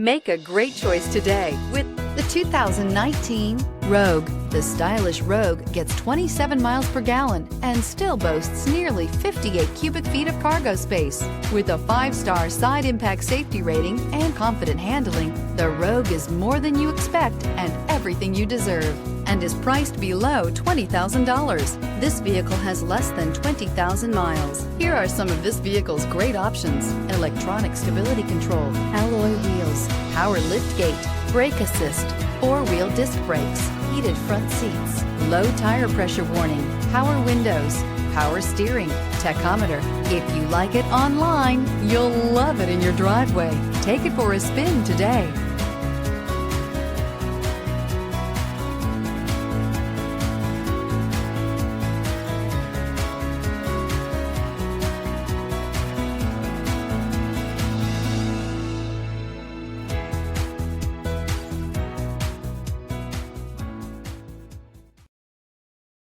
Make a great choice today with the 2019 Rogue. The stylish Rogue gets 27 miles per gallon and still boasts nearly 58 cubic feet of cargo space. With a 5-star side impact safety rating and confident handling, the Rogue is more than you expect and everything you deserve, and is priced below $20,000. This vehicle has less than 20,000 miles. Here are some of this vehicle's great options: electronic stability control, alloy wheels, power liftgate, brake assist, 4-wheel disc brakes, heated front seats, low tire pressure warning, power windows, power steering, tachometer. If you like it online, you'll love it in your driveway. Take it for a spin today.